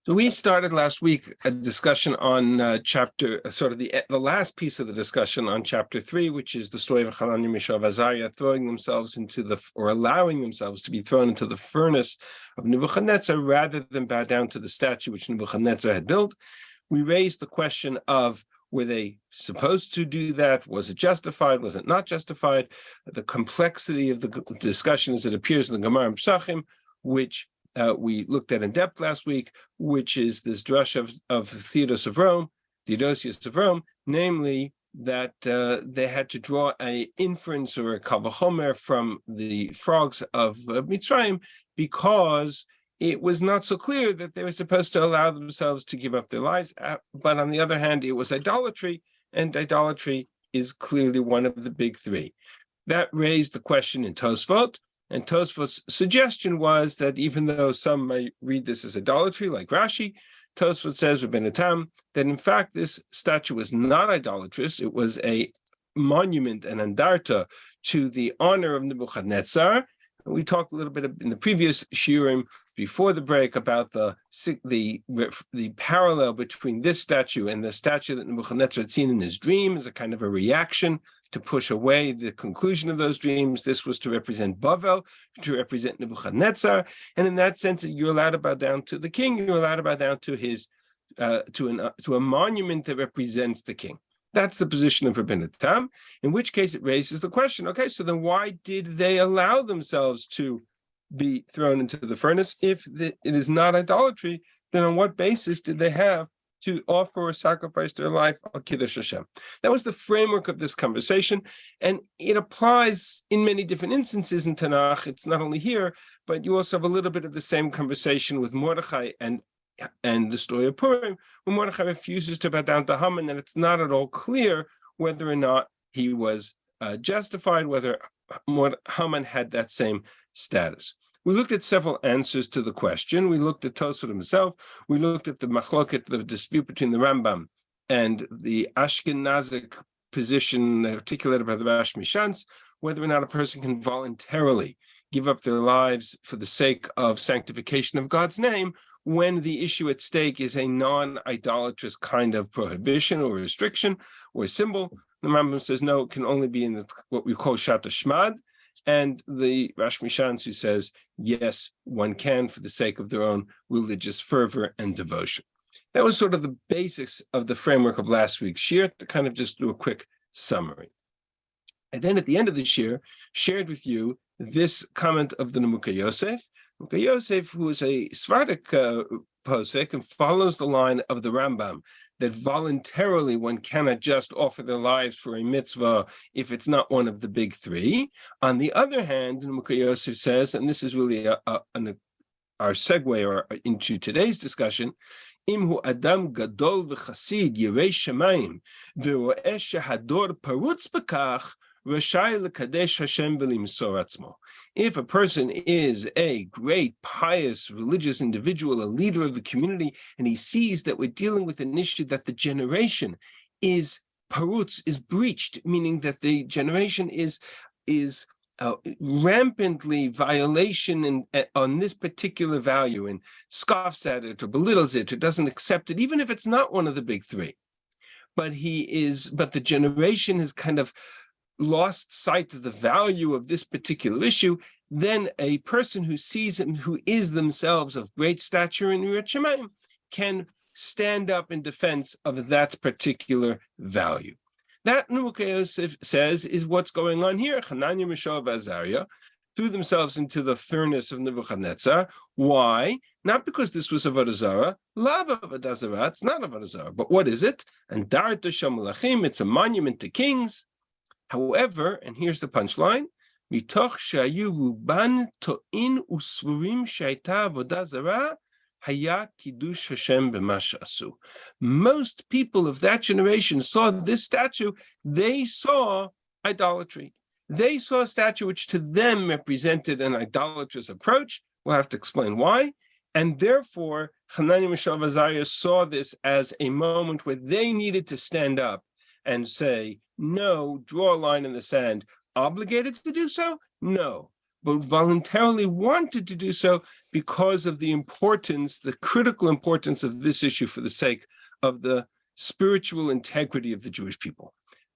So we started last week a discussion on the last piece of the discussion on chapter 3, which is the story of Hananiah, Mishael, Azariah throwing themselves allowing themselves to be thrown into the furnace of Nebuchadnezzar rather than bow down to the statue which Nebuchadnezzar had built. We raised the question of, were they supposed to do that? Was it justified? Was it not justified? The complexity of the discussion as it appears in the Gemara and Psachim, which we looked at in depth last week, which is this drush of Theodosius of Rome, namely that they had to draw an inference or a kavachomer from the frogs of Mitzrayim because it was not so clear that they were supposed to allow themselves to give up their lives. But on the other hand, it was idolatry, and idolatry is clearly one of the big three. That raised the question in Tosfot. And Tosfot's suggestion was that even though some might read this as idolatry, like Rashi, Tosfot says, Rabbeinu Tam, that in fact this statue was not idolatrous. It was a monument, an andarta, to the honor of Nebuchadnezzar. We talked a little bit in the previous shiurim before the break about the parallel between this statue and the statue that Nebuchadnezzar had seen in his dream as a kind of a reaction to push away the conclusion of those dreams. This was to represent Bavel, to represent Nebuchadnezzar, and in that sense, you're allowed to bow down to the king. You're allowed to bow down to his to a monument that represents the king. That's the position of Rabbeinu Tam, in which case it raises the question, okay, so then why did they allow themselves to be thrown into the furnace? If it is not idolatry, then on what basis did they have to offer or sacrifice their life on Kiddush Hashem? That was the framework of this conversation, and it applies in many different instances in Tanakh. It's not only here, but you also have a little bit of the same conversation with Mordechai and the story of Purim, when Mordechai refuses to bow down to Haman, and it's not at all clear whether or not he was justified, whether Haman had that same status. We looked at several answers to the question. We looked at Tosfot himself. We looked at the machloket, the dispute between the Rambam and the Ashkenazic position articulated by the Rosh Mishans, whether or not a person can voluntarily give up their lives for the sake of sanctification of God's name, when the issue at stake is a non-idolatrous kind of prohibition or restriction or symbol. The Rambam says no, it can only be in what we call Shat Shmad, and the Rosh Mishans who says yes, one can for the sake of their own religious fervor and devotion. That was sort of the basics of the framework of last week's shir, to kind of just do a quick summary. And then at the end of the shir, shared with you this comment of the Nemuka Yosef, who is a Sephardic posek and follows the line of the Rambam that voluntarily one cannot just offer their lives for a mitzvah if it's not one of the big three. On the other hand, Nemuka Yosef says, and this is really our segue into today's discussion, Imhu Adam Gadol v'Chasid Yirei Shemayim v'roeh shehador parutz b'kach if a person is a great, pious, religious individual, a leader of the community, and he sees that we're dealing with an issue that the generation is parutz, is breached, meaning that the generation is rampantly violation on this particular value and scoffs at it or belittles it or doesn't accept it, even if it's not one of the big three. But the generation has kind of lost sight of the value of this particular issue, then a person who sees him, who is themselves of great stature in Yirat Shamayim, can stand up in defense of that particular value. That Nemuka Yosef says is what's going on here. Hananiah, Mishael, Azariah threw themselves into the furnace of Nebuchadnezzar. Why? Not because this was Avodah Zarah. Lav Avodah Zarah. It's not Avodah Zarah. But what is it? And Andarta Shel Melachim. It's a monument to kings. However, and here's the punchline, mitoch shayu ruban to'in usvurim shaita avodah zarah haya kiddush Hashem b'ma she'asu. Most people of that generation saw this statue, they saw idolatry. They saw a statue which to them represented an idolatrous approach. We'll have to explain why. And therefore, Hananiah, Mishael, Azariah saw this as a moment where they needed to stand up and say, no, draw a line in the sand. Obligated to do so? No. but voluntarily wanted to do so because of the importance, the critical importance of this issue for the sake of the spiritual integrity of the Jewish people.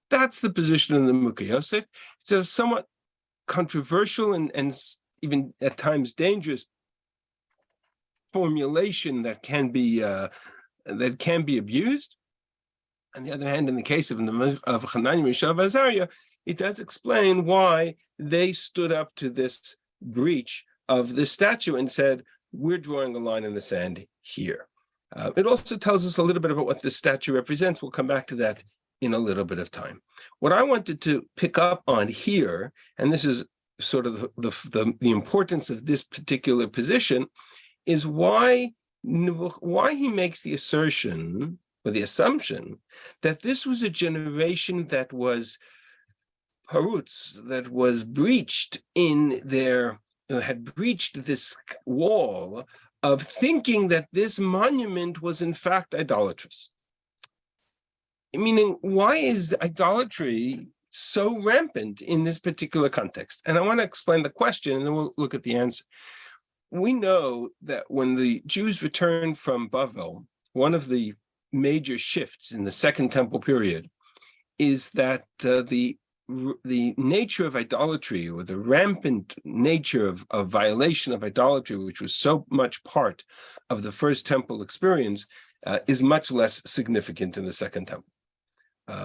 That's the position of the Mukha Yosef. It's a somewhat controversial and even at times dangerous formulation that can be abused. On the other hand, in the case of Hanani, Mishael, Azariah, it does explain why they stood up to this breach of this statue and said, we're drawing a line in the sand here. It also tells us a little bit about what this statue represents. We'll come back to that in a little bit of time. What I wanted to pick up on here, and this is sort of the importance of this particular position, is why he makes the assertion or the assumption that this was a generation that was parutz, that was breached in had breached this wall of thinking that this monument was in fact idolatrous. Meaning, why is idolatry so rampant in this particular context? And I want to explain the question, and then we'll look at the answer. We know that when the Jews returned from Babel, one of the major shifts in the Second Temple period is that the nature of idolatry, or the rampant nature of violation of idolatry, which was so much part of the First Temple experience, is much less significant in the Second Temple.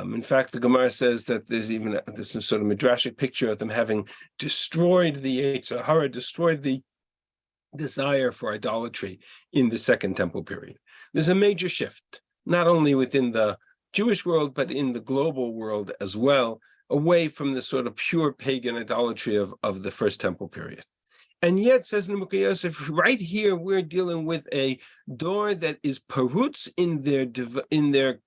In fact, the Gemara says that there's some sort of midrashic picture of them having destroyed the Yetzer Hara, destroyed the desire for idolatry in the Second Temple period. There's a major shift, not only within the Jewish world, but in the global world as well, away from the sort of pure pagan idolatry of the First Temple period. And yet, says Mukha Yosef, right here we're dealing with a door that is parutz in their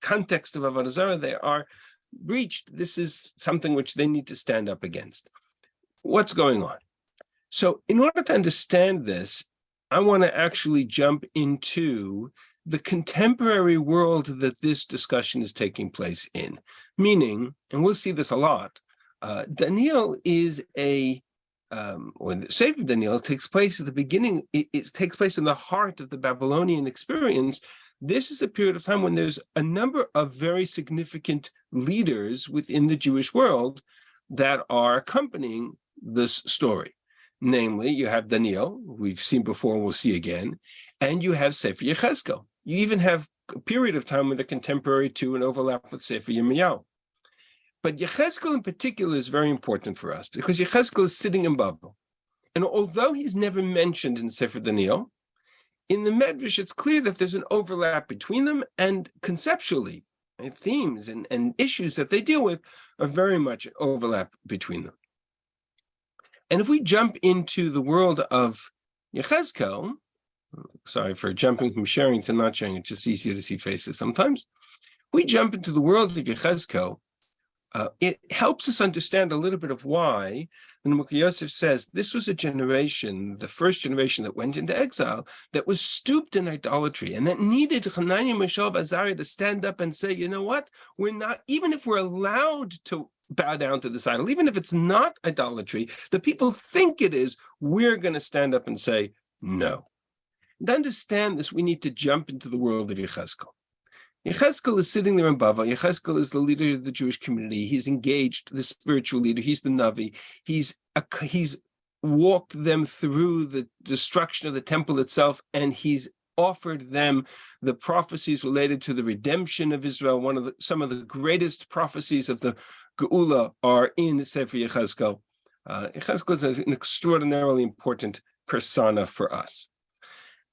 context of Avodah Zarah. They are breached. This is something which they need to stand up against. What's going on? So in order to understand this, I want to actually jump into the contemporary world that this discussion is taking place in. Meaning, and we'll see this a lot, Daniel is or the Sefer Daniel takes place at the beginning, it takes place in the heart of the Babylonian experience. This is a period of time when there's a number of very significant leaders within the Jewish world that are accompanying this story. Namely, you have Daniel, we've seen before and we'll see again, and you have Sefer Yechezkel. You even have a period of time when they're contemporary to and overlap with Sefer Yirmiyahu. But Yechezkel in particular is very important for us because Yechezkel is sitting in Babel. And although he's never mentioned in Sefer Daniel, in the Medrash, it's clear that there's an overlap between them, and conceptually, themes and issues that they deal with are very much overlap between them. And if we jump into the world of Yechezkel, sorry for jumping from sharing to not sharing, it's just easier to see faces sometimes. We jump into the world of Yechezkel, it helps us understand a little bit of why the Mukha Yosef says this was a generation, the first generation that went into exile, that was stooped in idolatry and that needed Hanani, Mishael, Azariah to stand up and say, you know what, we're not, even if we're allowed to bow down to this idol, even if it's not idolatry, the people think it is, we're going to stand up and say no. And to understand this, we need to jump into the world of Yechezkel. Yechezkel is sitting there in Babel. Yechezkel is the leader of the Jewish community. He's engaged, the spiritual leader. He's the Navi. He's walked them through the destruction of the temple itself, and he's offered them the prophecies related to the redemption of Israel. Some of the greatest prophecies of the Geula are in Sefer Yechezkel. Yechezkel is an extraordinarily important persona for us.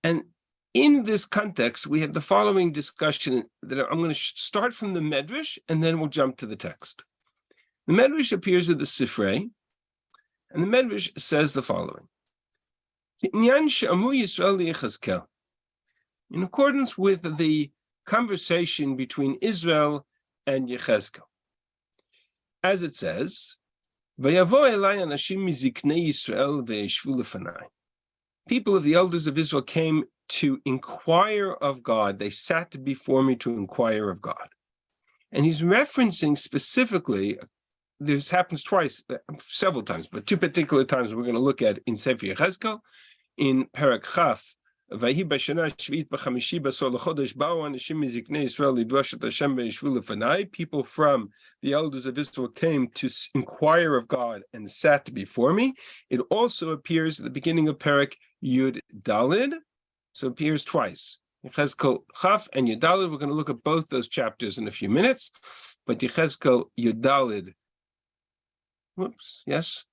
And in this context, we have the following discussion that I'm going to start from the Medrash, and then we'll jump to the text. The Medrash appears with the Sefer, and the Medrash says the following. In accordance with the conversation between Israel and Yechezkel, as it says, people of the elders of Israel came to inquire of God. They sat before me to inquire of God. And he's referencing specifically this happens twice, several times, but two particular times we're going to look at in Sefer Yechezkel, in Perek Chaf. People of the elders of Israel came to inquire of God and sat before me. It also appears at the beginning of Perek Yud Dalid, so it appears twice. Yechezkel Chaf and Yud Dalid. We're going to look at both those chapters in a few minutes, but Yechezkel Yud Dalid,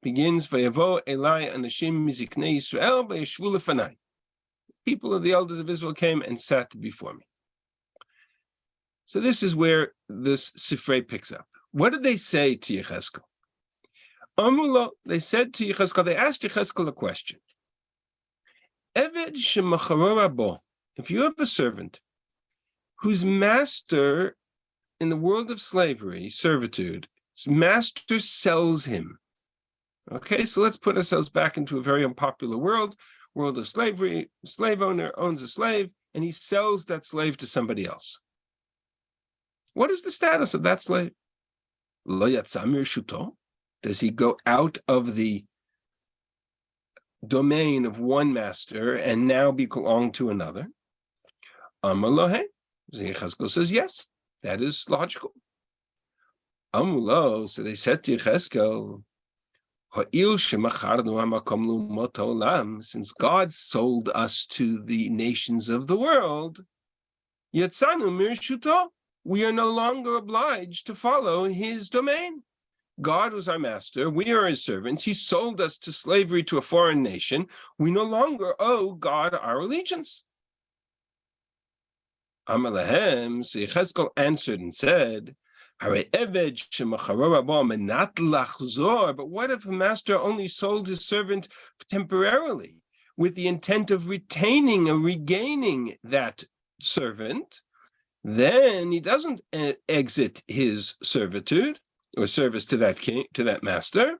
begins Vayavo Elai Anashim Miziknei Yisrael Vayeshvu lefanai. People of the elders of Israel came and sat before me. So this is where this Sefer picks up. What did they say to Yechezkel? Amulo, they said to Yechezkel, they asked Yechezkel a question. Eved shemacharo rabo, if you have a servant whose master in the world of slavery, servitude, his master sells him. Okay, so let's put ourselves back into a very unpopular world of slavery. Slave owner owns a slave and he sells that slave to somebody else. What is the status of that slave? Lo yatzamir shuto? Does he go out of the domain of one master and now belong to another? Amalohe. Yechezkel says yes, that is logical. Amulo, so they said to Yechezkel, since God sold us to the nations of the world, we are no longer obliged to follow his domain. God was our master, we are his servants. He sold us to slavery to a foreign nation. We no longer owe God our allegiance. Amalehem, so Yechezkel answered and said, but what if a master only sold his servant temporarily with the intent of retaining or regaining that servant? Then he doesn't exit his servitude or service to that king, to that master,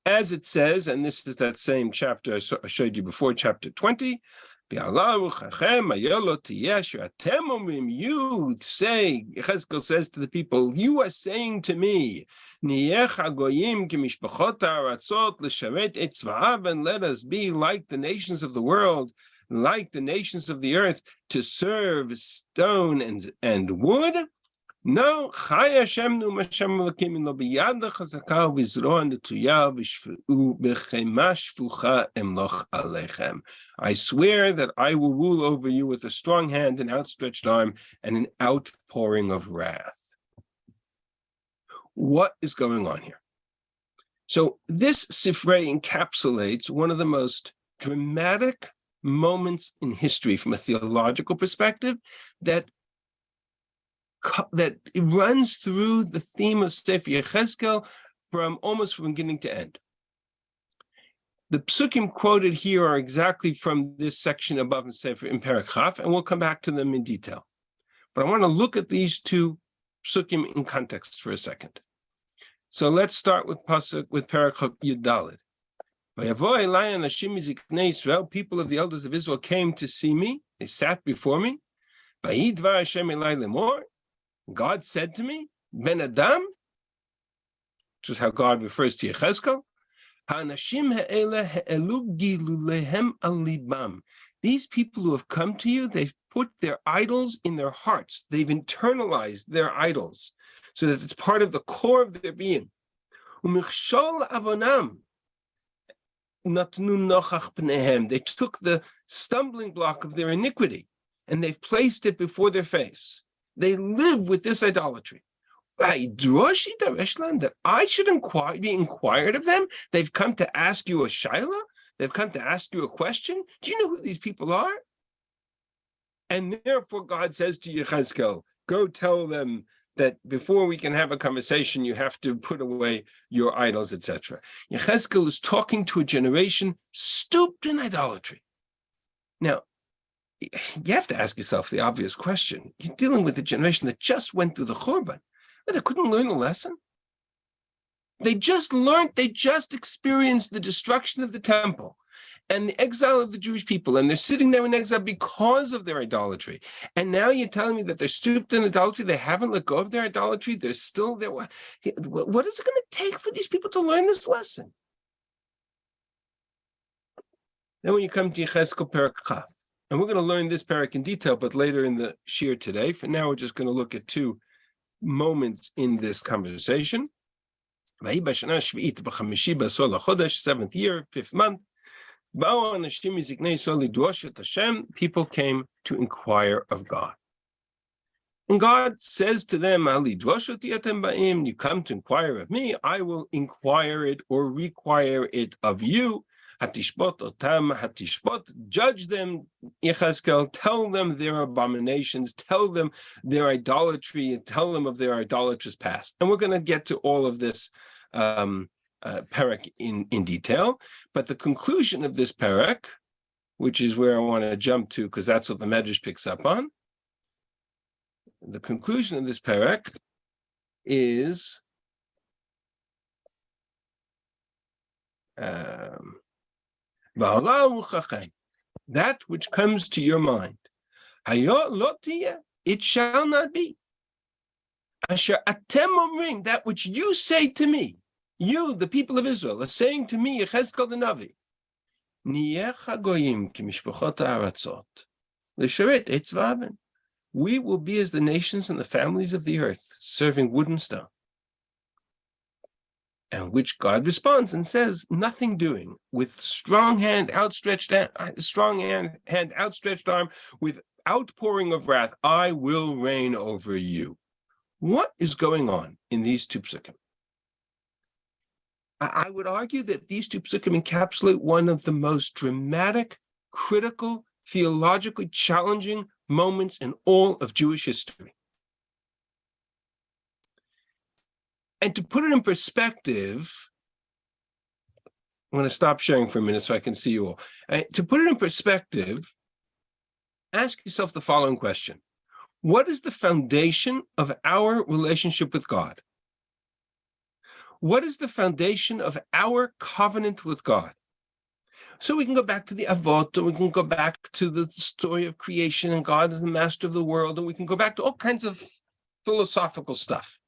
as it says, and this is that same chapter I showed you before, chapter 20. You say, Yechezkel says to the people, you are saying to me, and let us be like the nations of the world, like the nations of the earth, to serve stone and wood. No, I swear that I will rule over you with a strong hand, an outstretched arm, and an outpouring of wrath. What is going on here? So this Sefer encapsulates one of the most dramatic moments in history from a theological perspective that it runs through the theme of Sefer Yechezkel from beginning to end. The psukim quoted here are exactly from this section above in Sefer in Perek Chaf, and we'll come back to them in detail. But I want to look at these two psukim in context for a second. So let's start with Perek Chaf Yud Daled. People of the elders of Israel came to see me; they sat before me. God said to me, Ben Adam, which is how God refers to Yechezkel, these people who have come to you, they've put their idols in their hearts. They've internalized their idols so that it's part of the core of their being. They took the stumbling block of their iniquity and they've placed it before their face. They live with this idolatry. That I should be inquired of them? They've come to ask you a shaila? They've come to ask you a question? Do you know who these people are? And therefore God says to Yechezkel, go tell them that before we can have a conversation, you have to put away your idols, etc. Yechezkel is talking to a generation stooped in idolatry. Now, you have to ask yourself the obvious question. You're dealing with a generation that just went through the Churban. They couldn't learn the lesson. They just experienced the destruction of the temple. and the exile of the Jewish people, and they're sitting there in exile because of their idolatry. And now you're telling me that they're stooped in idolatry, they haven't let go of their idolatry, they're still there. What is it going to take for these people to learn this lesson? Then when you come to Yechezkel Perek Chaf, and we're going to learn this parak in detail, but later in the shir today. For now, we're just going to look at two moments in this conversation. 7th year, 5th month. People came to inquire of God. And God says to them, you come to inquire of me, I will inquire it or require it of you. Judge them, Yechezkel, tell them their abominations, tell them their idolatry, and tell them of their idolatrous past. And we're going to get to all of this parak in detail. But the conclusion of this parak, which is where I want to jump to, because that's what the Medrash picks up on. The conclusion of this parak is that which comes to your mind, it shall not be. That which you say to me, you, the people of Israel, are saying to me, Yechezkel the Navi, we will be as the nations and the families of the earth, serving wood and stone. And which God responds and says, nothing doing, with strong hand, outstretched arm, with outpouring of wrath, I will reign over you. What is going on in these two psukim? I would argue that these two psukim encapsulate one of the most dramatic, critical, theologically challenging moments in all of Jewish history. And to put it in perspective, I'm going to stop sharing for a minute so I can see you all. To put it in perspective, ask yourself the following question. What is the foundation of our relationship with God? What is the foundation of our covenant with God? So we can go back to the Avot, and we can go back to the story of creation, and God is the master of the world, and we can go back to all kinds of philosophical stuff.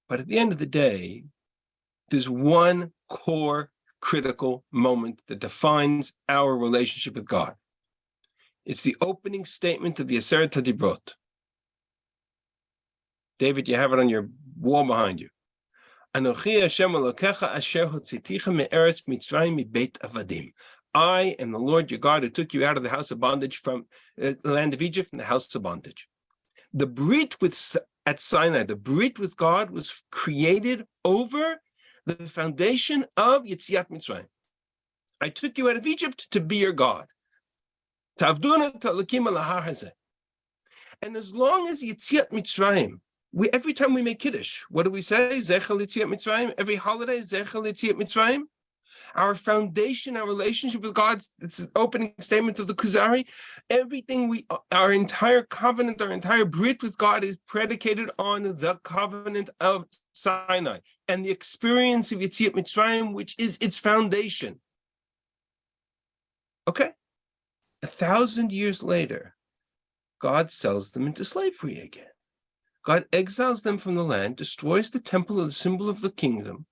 But at the end of the day, there's one core critical moment that defines our relationship with God. It's the opening statement of the Aseret HaDibrot. David, you have it on your wall behind you. Anochi Hashem Elokecha asher hotziticha me'eretz Mitzrayim mibeit avadim. I am the Lord your God who took you out of the house of bondage from the land of Egypt, from the house of bondage. The brit at Sinai, the brit with God was created over the foundation of Yetziat Mitzrayim. I took you out of Egypt to be your God. Ta'avduna ta'lakim alahar hazeh. And as long as Yetziat Mitzrayim, every time we make Kiddush, what do we say? Zechel Yetziat Mitzrayim. Every holiday, Zechel Yetziat Mitzrayim. Our foundation, our relationship with God, it's the opening statement of the Kuzari. Everything our entire covenant, our entire brit with God is predicated on the covenant of Sinai and the experience of Yetziat Mitzrayim, which is its foundation. Okay. 1,000 years later, God sells them into slavery again. God exiles them from the land, destroys the temple of the symbol of the kingdom.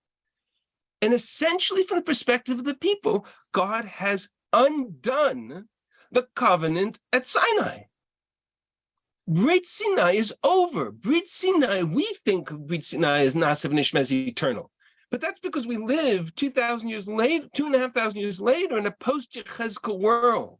And essentially, from the perspective of the people, God has undone the covenant at Sinai. Brit Sinai is over. Brit Sinai, we think of Brit Sinai as Nasav Nishmez eternal. But that's because we live 2,000 years later, 2,500 years later in a post-Yechezkel world.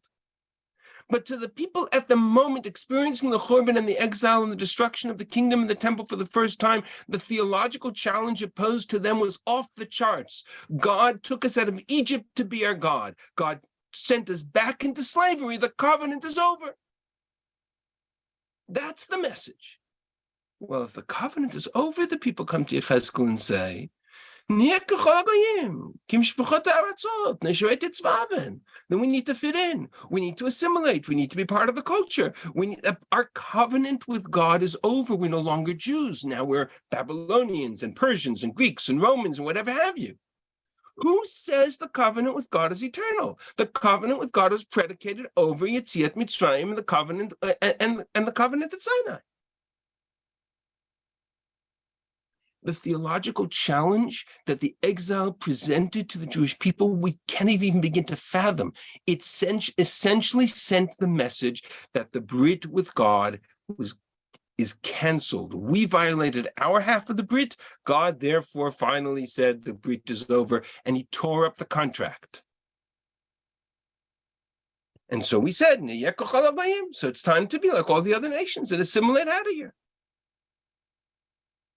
But to the people at the moment experiencing the Churban and the exile and the destruction of the kingdom and the temple for the first time, the theological challenge it posed to them was off the charts. God took us out of Egypt to be our God. God sent us back into slavery. The covenant is over. That's the message. Well, if the covenant is over, the people come to Yechezkel and say, then we need to fit in. We need to assimilate. We need to be part of the culture. Our covenant with God is over. We're no longer Jews. Now we're Babylonians and Persians and Greeks and Romans and whatever have you. Who says the covenant with God is eternal? The covenant with God is predicated over Yetziat Mitzrayim and the covenant and the covenant at Sinai. The theological challenge that the exile presented to the Jewish people, we can't even begin to fathom. It essentially sent the message that the Brit with God is canceled. We violated our half of the Brit. God therefore finally said the Brit is over, and he tore up the contract. And so we said, so it's time to be like all the other nations and assimilate out of here.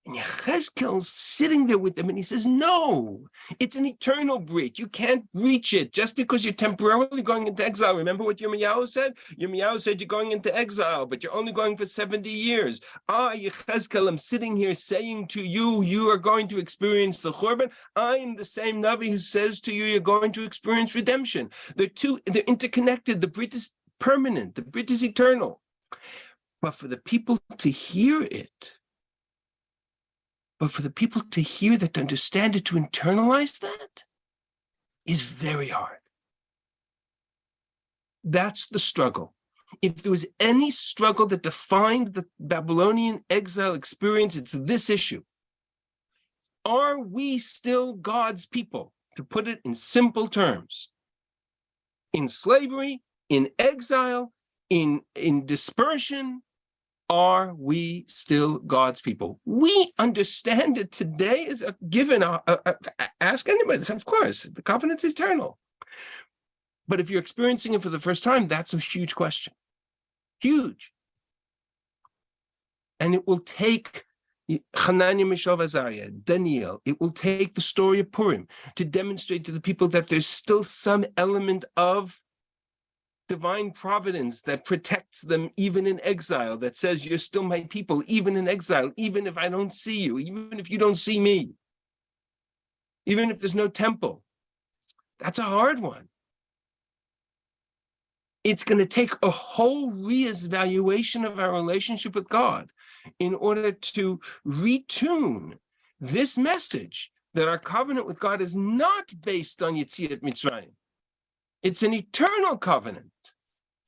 And Yechezkel's sitting there with them, and he says, no, it's an eternal brit. You can't breach it just because you're temporarily going into exile. Remember what Yirmiyahu said? Yirmiyahu said you're going into exile, but you're only going for 70 years. Yechezkel, I'm sitting here saying to you, you are going to experience the Churban. I am the same Navi who says to you, you're going to experience redemption. They're interconnected. The brit is permanent. The brit is eternal. But for the people to hear it, to understand it, to internalize that, is very hard. That's the struggle. If there was any struggle that defined the Babylonian exile experience, it's this issue. Are we still God's people? To put it in simple terms. In slavery, in exile, in dispersion, are we still God's people? We understand it today as a given. Ask anybody this. Of course, the covenant is eternal. But if you're experiencing it for the first time, that's a huge question. Huge. And it will take Hananiah, Mishael, Azariah, Daniel, it will take the story of Purim to demonstrate to the people that there's still some element of divine providence that protects them even in exile, that says you're still my people, even in exile, even if I don't see you, even if you don't see me, even if there's no temple. That's a hard one. It's going to take a whole reevaluation of our relationship with God in order to retune this message that our covenant with God is not based on Yetziat Mitzrayim. It's an eternal covenant.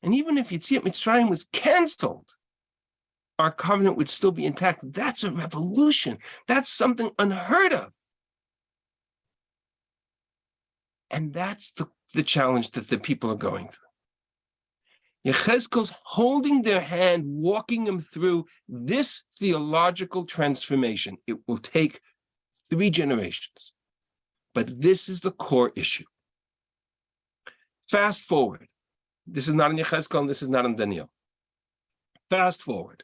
And even if Yetziat Mitzrayim was canceled, our covenant would still be intact. That's a revolution. That's something unheard of. And that's the challenge that the people are going through. Yechezkel's holding their hand, walking them through this theological transformation. It will take 3 generations. But this is the core issue. Fast forward. This is not in Yechezkel, and this is not in Daniel. Fast forward.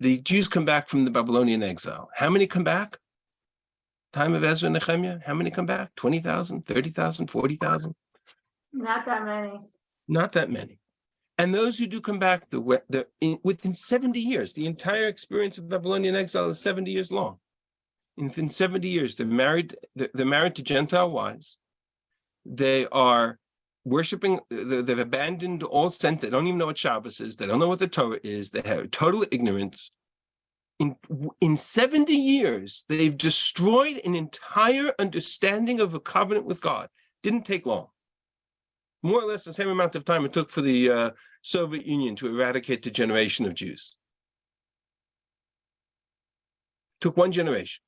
The Jews come back from the Babylonian exile. How many come back? Time of Ezra and Nehemiah, how many come back? 20,000, 30,000, 40,000? Not that many. Not that many. And those who do come back, within 70 years, the entire experience of Babylonian exile is 70 years long. Within 70 years, they're married to Gentile wives. They are worshiping, they've abandoned all sense. They don't even know what Shabbos is. They don't know what the Torah is. They have total ignorance. In 70 years, they've destroyed an entire understanding of a covenant with God. Didn't take long. More or less the same amount of time it took for the Soviet Union to eradicate the generation of Jews. Took 1 generation.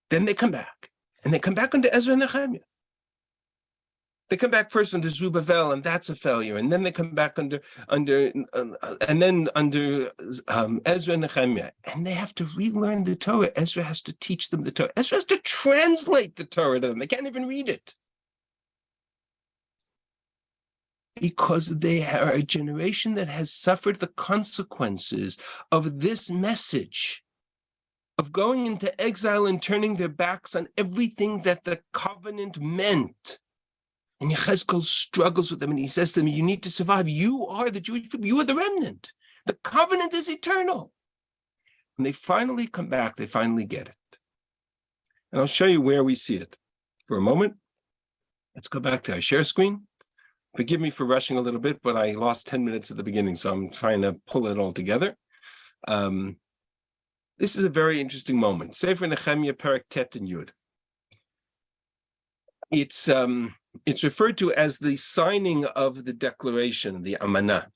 Then they come back. And they come back under Ezra and Nehemiah. They come back first under Zerubbabel, and that's a failure. And then they come back under Ezra and Nehemiah. And they have to relearn the Torah. Ezra has to teach them the Torah. Ezra has to translate the Torah to them. They can't even read it. Because they are a generation that has suffered the consequences of this message, of going into exile and turning their backs on everything that the covenant meant. And Yechezkel struggles with them, and he says to them, you need to survive. You are the Jewish people. You are the remnant. The covenant is eternal. And they finally come back. They finally get it. And I'll show you where we see it. For a moment, let's go back to our share screen. Forgive me for rushing a little bit, but I lost 10 minutes at the beginning, so I'm trying to pull it all together. This is a very interesting moment. Sefer Nehemiah, Perek Tet and Yud. It's referred to as the signing of the declaration, the Amanah,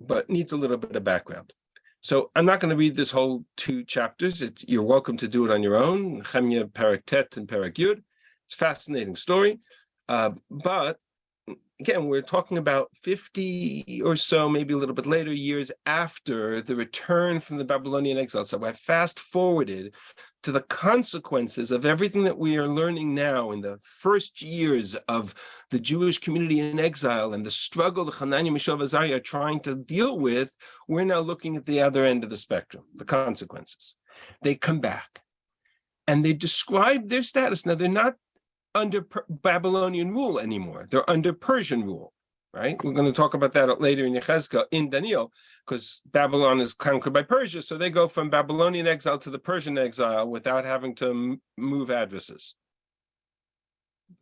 but needs a little bit of background. So I'm not going to read this whole 2 chapters. You're welcome to do it on your own. Nehemiah, Perek Tet and Perek Yud. It's a fascinating story. But again, we're talking about 50 or so, maybe a little bit later, years after the return from the Babylonian exile. So I've fast forwarded to the consequences of everything that we are learning now in the first years of the Jewish community in exile and the struggle the Hananiah, Mishael, and Azariah are trying to deal with. We're now looking at the other end of the spectrum, the consequences. They come back and they describe their status. Now, they're not under Babylonian rule anymore. They're under Persian rule, right? We're going to talk about that later in Yechezkel, in Daniel, because Babylon is conquered by Persia. So they go from Babylonian exile to the Persian exile without having to move addresses.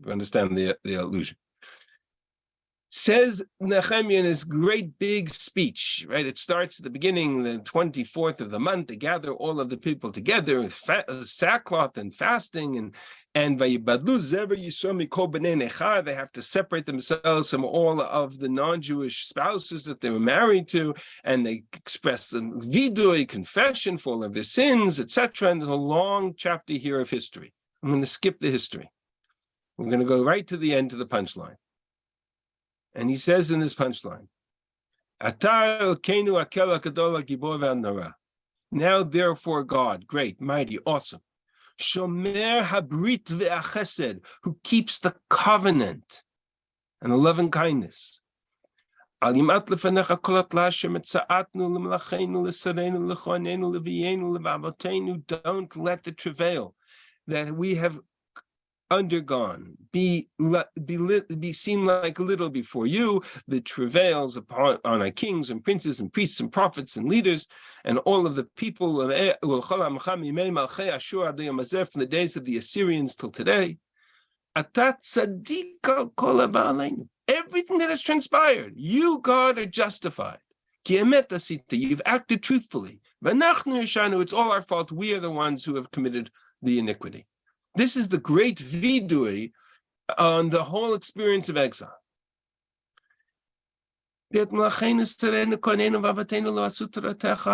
You understand the allusion? Says Nehemiah in his great big speech, right? It starts at the beginning, the 24th of the month. They gather all of the people together with sackcloth and fasting, and they have to separate themselves from all of the non-Jewish spouses that they were married to, and they express the vidui, confession for all of their sins, etc. And there's a long chapter here of history. I'm going to skip the history. We're going to go right to the end, to the punchline. And he says in this punchline, now therefore God, great, mighty, awesome, Shomer habrit ve'achesed, who keeps the covenant and the love and kindness. Don't let the travail that we have undergone be seem like little before you, the travails on our kings and princes and priests and prophets and leaders and all of the people of from the days of the Assyrians till today. Everything that has transpired, you, God, are justified. You've acted truthfully. It's all our fault. We are the ones who have committed the iniquity. This is the great vidui on the whole experience of exile. Our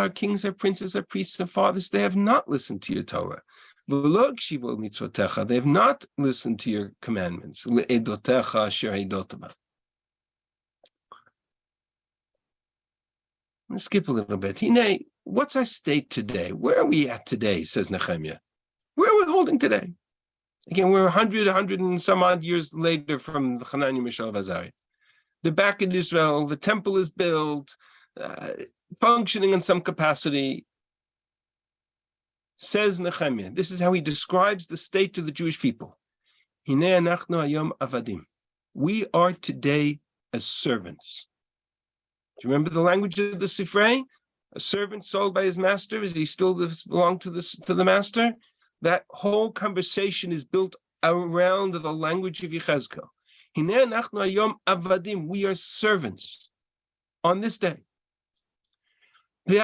kings, our princes, our priests, our fathers, they have not listened to your Torah. They have not listened to your commandments. Let's skip a little bit. What's our state today? Where are we at today, says Nehemiah? Where are we holding today? Again, we're 100 and some odd years later from the Hananiah, Mishael, and Azariah. They're back in Israel. The temple is built, functioning in some capacity. Says Nehemiah, this is how he describes the state of the Jewish people. We are today as servants. Do you remember the language of the Sefer? A servant sold by his master. Does he still belong to the master? That whole conversation is built around the language of Yechezkel. We are servants on this day. And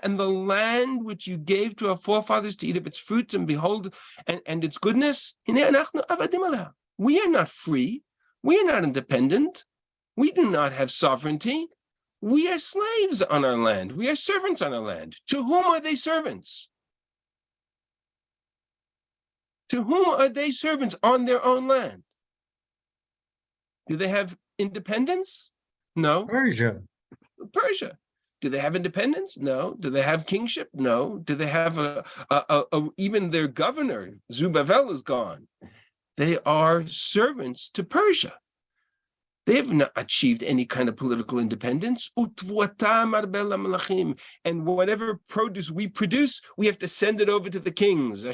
the land which you gave to our forefathers to eat of its fruits and behold and its goodness. We are not free. We are not independent. We do not have sovereignty. We are slaves on our land. We are servants on our land. To whom are they servants? To whom are they servants on their own land? Do they have independence? No. Persia. Do they have independence? No. Do they have kingship? No. Do they have even their governor, Zerubbabel, is gone. They are servants to Persia. They have not achieved any kind of political independence. And whatever produce we produce, we have to send it over to the kings. The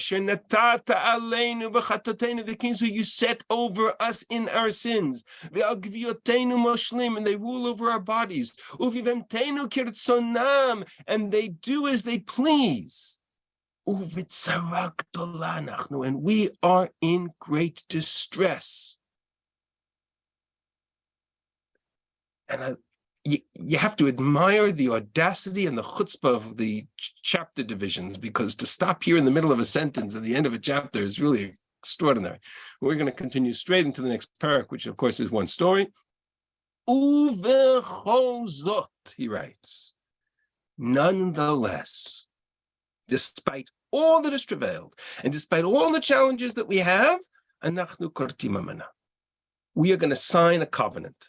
kings who you set over us in our sins. And they rule over our bodies. And they do as they please. And we are in great distress. And you have to admire the audacity and the chutzpah of the chapter divisions, because to stop here in the middle of a sentence at the end of a chapter is really extraordinary. We're going to continue straight into the next parak, which of course is one story. Uvechol zot, he writes, nonetheless, despite all that is travailed, and despite all the challenges that we have, anachnu kortim amana, we are going to sign a covenant.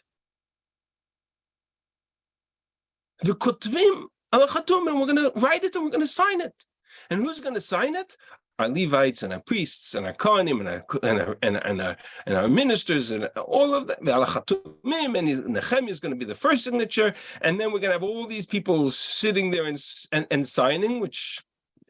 The kutvim al chatum, and we're going to write it and we're going to sign it. And who's going to sign it? Our Levites and our priests and our Kohanim and our ministers and all of that. And Nehemiah is going to be the first signature, and then we're going to have all these people sitting there and signing, which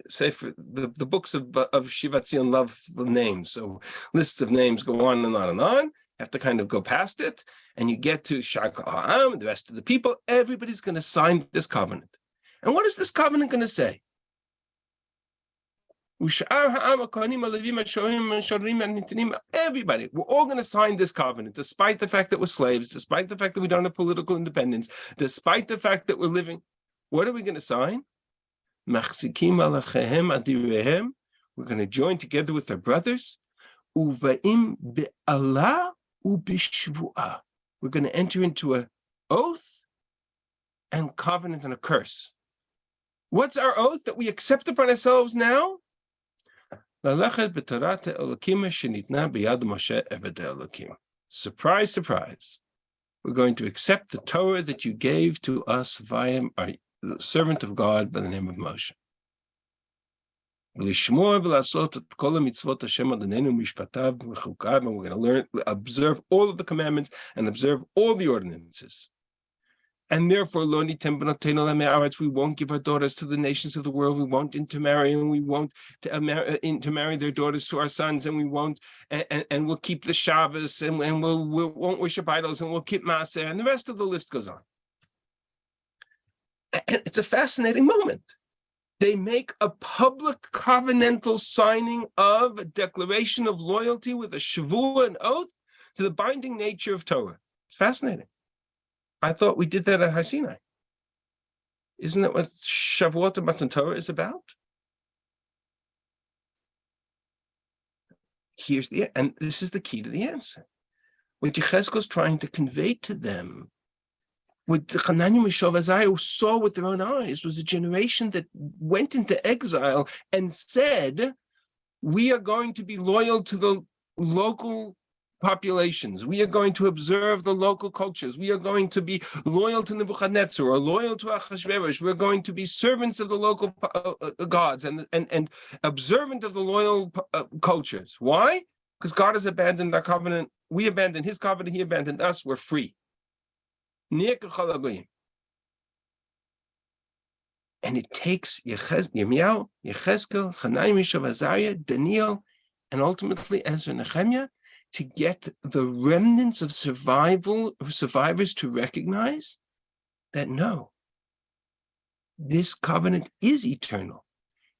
Sefer, the books of Shivat Zion love the names, so lists of names go on and on and on. You have to kind of go past it, and you get to Shak Ha'am, the rest of the people. Everybody's going to sign this covenant. And what is this covenant going to say? Everybody, we're all going to sign this covenant, despite the fact that we're slaves, despite the fact that we don't have political independence, despite the fact that we're living. What are we going to sign? We're going to join together with our brothers. We're going to enter into an oath and covenant and a curse. What's our oath that we accept upon ourselves now? Surprise, surprise. We're going to accept the Torah that you gave to us via the servant of God by the name of Moshe. And we're going to learn, observe all of the commandments and observe all the ordinances. And therefore, we won't give our daughters to the nations of the world. We won't intermarry, and we won't intermarry their daughters to our sons, and we won't, and we'll keep the Shabbos, and we won't worship idols, and we'll keep Maaseh, and the rest of the list goes on. And it's a fascinating moment. They make a public covenantal signing of a declaration of loyalty with a shavua, an oath, to the binding nature of Torah. It's fascinating. I thought we did that at Har Sinai. Isn't that what Shavuot and Matan Torah is about? And this is the key to the answer. What Yechezkel is trying to convey to them, what the Hananiah, Mishael, Azariah saw with their own eyes, was a generation that went into exile and said, we are going to be loyal to the local populations. We are going to observe the local cultures. We are going to be loyal to Nebuchadnezzar or loyal to Achashverosh. We're going to be servants of the local gods and observant of the loyal cultures. Why? Because God has abandoned our covenant. We abandoned his covenant. He abandoned us. We're free. And it takes Yirmiyahu, Yechezkel, Hananiah, Mishael, Azariah, Daniel, and ultimately Ezra and Nehemiah to get the remnants of survivors to recognize that no, this covenant is eternal.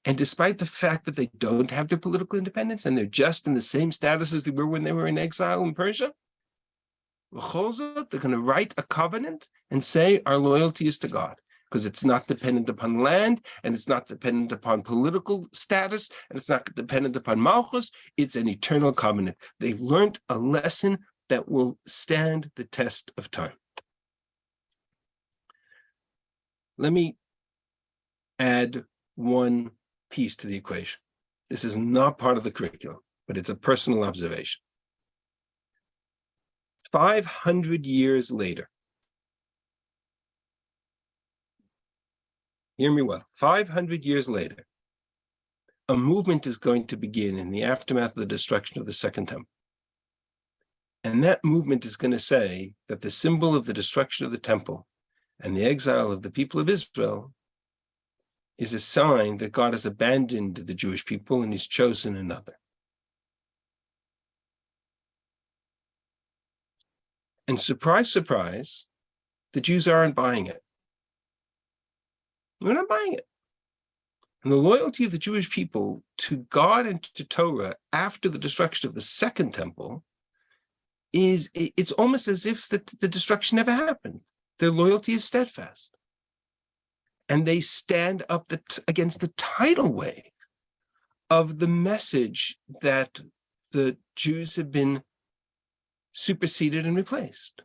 And despite the fact that they don't have their political independence and they're just in the same status as they were when they were in exile in Persia, they're going to write a covenant and say our loyalty is to God, because it's not dependent upon land, and it's not dependent upon political status, and it's not dependent upon Malchus. It's an eternal covenant. They've learned a lesson that will stand the test of time. Let me add one piece to the equation. This is not part of the curriculum, but it's a personal observation. 500 years later, hear me well, 500 years later, a movement is going to begin in the aftermath of the destruction of the Second Temple. And that movement is going to say that the symbol of the destruction of the temple and the exile of the people of Israel is a sign that God has abandoned the Jewish people and he's chosen another. And surprise, surprise, the Jews aren't buying it. We're not buying it. And the loyalty of the Jewish people to God and to Torah after the destruction of the Second Temple it's almost as if the destruction never happened. their loyalty is steadfast. And they stand up against the tidal wave of the message that the Jews have been superseded and replaced.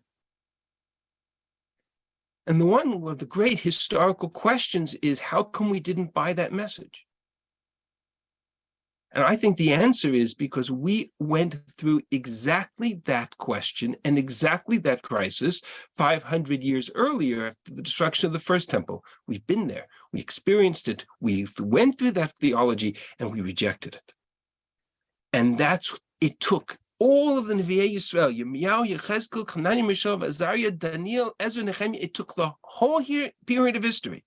And one of the great historical questions is, how come we didn't buy that message? And I think the answer is because we went through exactly that question and exactly that crisis 500 years earlier after the destruction of the first temple. We've been there. We experienced it. We went through that theology and we rejected it. And it took all of the Nevi'ei Yisrael, Yirmiyahu, Yechezkel, Hananiah, Mishael, Azariah, Daniel, Ezra, Nehemiah, it took the whole period of history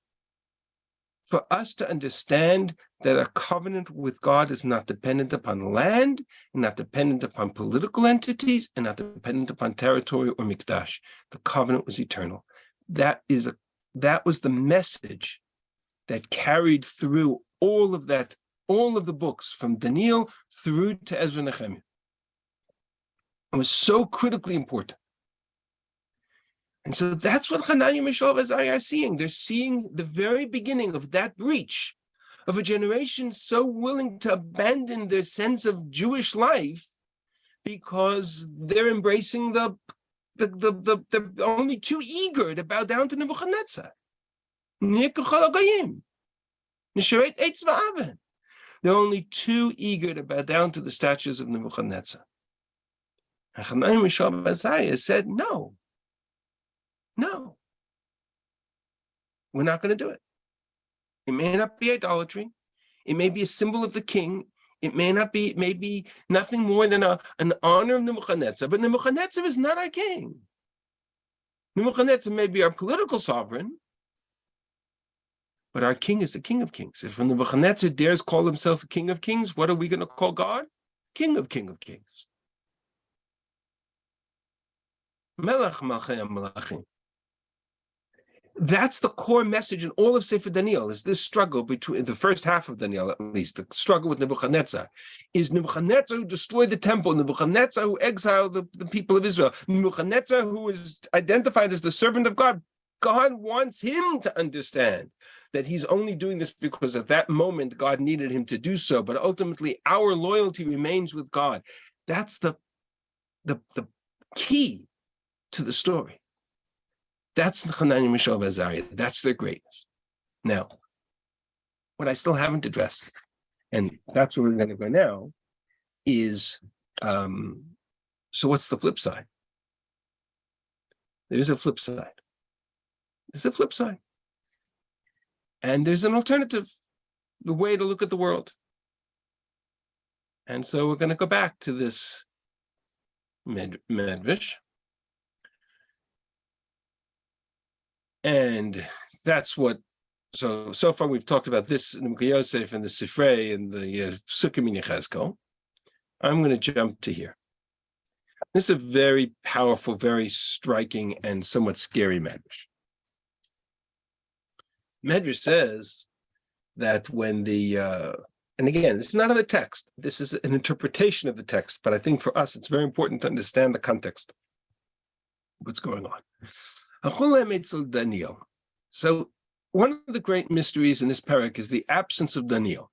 for us to understand that a covenant with God is not dependent upon land, not dependent upon political entities, and not dependent upon territory or mikdash. The covenant was eternal. That was the message that carried through all of the books from Daniel through to Ezra and Nehemiah. It was so critically important. And so that's what Hananiah, Mishael, Azariah are seeing. They're seeing the very beginning of that breach of a generation so willing to abandon their sense of Jewish life because they're embracing the only too eager to bow down to Nebuchadnezzar. They're only too eager to bow down to the statues of Nebuchadnezzar. And Hananiah, Mishael, Azariah said, no, we're not going to do it. It may not be idolatry. It may be a symbol of the king. It may be nothing more than an honor of Nebuchadnezzar, but Nebuchadnezzar is not our king. Nebuchadnezzar may be our political sovereign, but our king is the King of Kings. If Nebuchadnezzar dares call himself King of Kings, what are we going to call God? King of Kings. Melech Malchei HaMelachim. That's the core message in all of Sefer Daniel, is this struggle between the first half of Daniel, at least, the struggle with Nebuchadnezzar. Is Nebuchadnezzar who destroyed the temple, Nebuchadnezzar who exiled the people of Israel, Nebuchadnezzar who is identified as the servant of God. God wants him to understand that he's only doing this because at that moment God needed him to do so, but ultimately our loyalty remains with God. That's the key to the story. That's Hananiah, Mishael, Azariah. That's their greatness. Now, what I still haven't addressed, and that's where we're going to go now, is so what's the flip side? There's a flip side. There's a flip side. And there's an alternative, the way to look at the world. And so we're going to go back to this Medrash. And that's what, so far we've talked about this in Yosef and the Sefer and the Sukkim in Yechezkel. I'm going to jump to here. This is a very powerful, very striking, and somewhat scary Medrash. Medrash says that when and again, this is not in the text, this is an interpretation of the text, but I think for us, it's very important to understand the context of what's going on. Daniel. So one of the great mysteries in this parak is the absence of Daniel.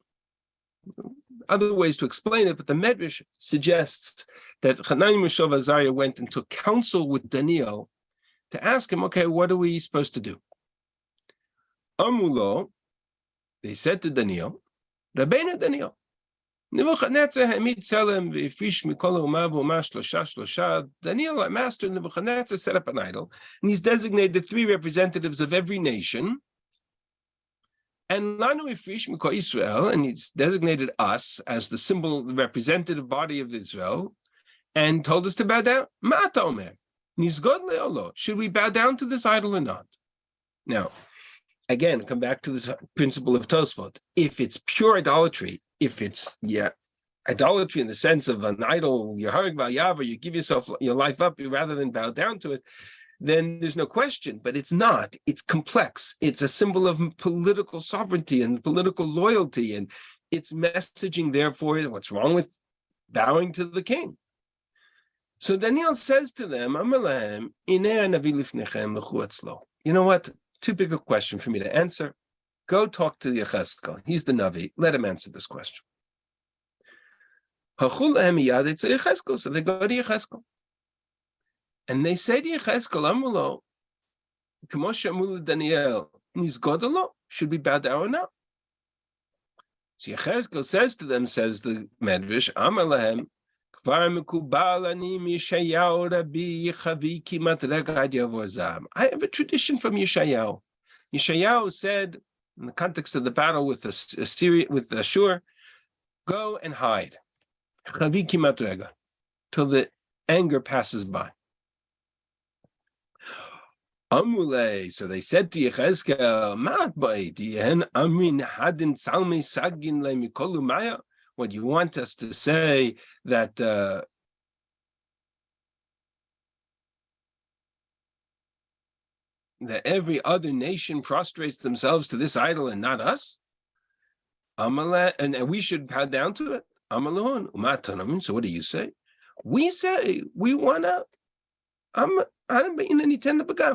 Other ways to explain it, but the Medrash suggests that Hananiah, Mishael, Azariah went and took counsel with Daniel to ask him, okay, what are we supposed to do? Amulo, they said to Daniel, Rabbeinu Daniel, Nebuchadnezzar hamid tzelem v'ifrish mikol umav u'mash shlosha. Daniel, our master Nebuchadnezzar, set up an idol, and he's designated 3 representatives of every nation. And lanu ifrish mikol Israel, and he's designated us as the symbol, the representative body of Israel, and told us to bow down. Ma'ata omer, nizgod le'olo. Should we bow down to this idol or not? Now, again, come back to the principle of Tosfot. If it's pure idolatry, if it's idolatry in the sense of an idol, you're harig v'yavar, you give yourself your life up rather than bow down to it, then there's no question. But it's not. It's complex. It's a symbol of political sovereignty and political loyalty, and it's messaging. Therefore, what's wrong with bowing to the king? So Daniel says to them, "Amalahem, ineh hanavi lifnechem lechu atzlo." You know what? Too big a question for me to answer. Go talk to Yechezkel. He's the Navi. Let him answer this question. So they go to Yechezkel. And they say to Yechezkel, Amulo, K'moshe Amul Daniel, Nizgodalo, should we bow down or not? So Yechezkel says to them, says the Medrash, Amalahem, I have a tradition from Yeshayahu. Yeshayahu said, in the context of the battle with with Ashur, go and hide till the anger passes by. Amule, so they said to Yechezkel, what you want us to say that that every other nation prostrates themselves to this idol and not us? And we should bow down to it. So what do you say? We say we want to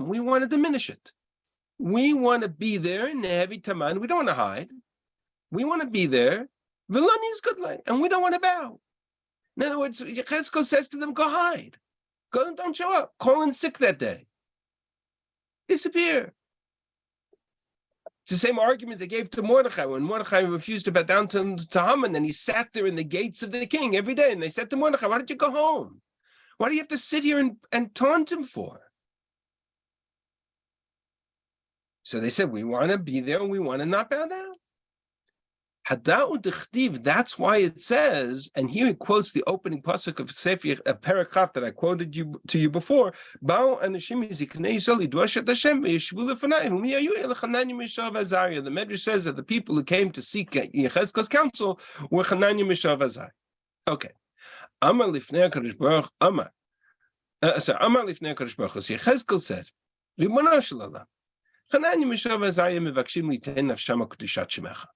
we want to diminish it. We want to be there in heavy taman. We don't want to hide. We want to be there. And we don't want to bow. In other words, Yechezkel says to them, go hide. Go, don't show up. Call in sick that day. Disappear. It's the same argument they gave to Mordechai when Mordechai refused to bow down to Haman, and he sat there in the gates of the king every day. And they said to Mordechai, why don't you go home? Why do you have to sit here and taunt him for? So they said, we want to be there and we want to not bow down. That's why it says, and here it quotes the opening pasuk of Sefer, a paragraph that I quoted to you before. The Medrash says that the people who came to seek Yechezkel's counsel were Hananiah, Mishael, Azariah. Okay. Amar lifnei HaKadosh Baruch Amar. Amar lifnei HaKadosh Baruch. So Yechezkel said, Ribono shel Olam, Hananiah, Mishael, Azariah mevakshim liten nafsham kedushat shemecha.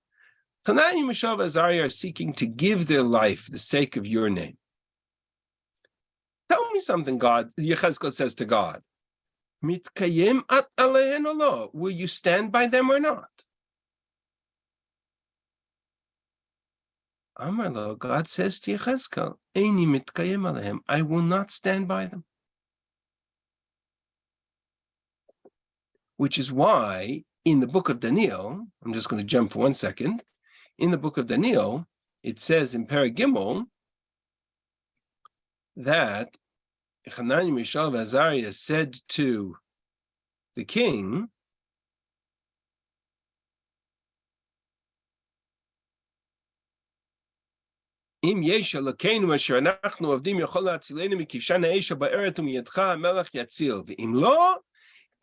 Hananiah, Mishael, Azariah are seeking to give their life for the sake of your name. Tell me something, God. Yechezkel says to God, Mitkayim at alehen or lo? Will you stand by them or not? Amar lo, God says to Yechezkel, Eini mitkayim alehem, I will not stand by them. Which is why in the book of Daniel, I'm just going to jump for 1 second. In the book of Daniel, it says in Perek Gimel that Hananiah, Mishael, and Azariah said to the king, Im yesh Elokeinu asher anachnu avdim yachol la'atzilenu mikivshan ha'esha ba'eret umiyadcha ha'melech yatzil. V'im lo,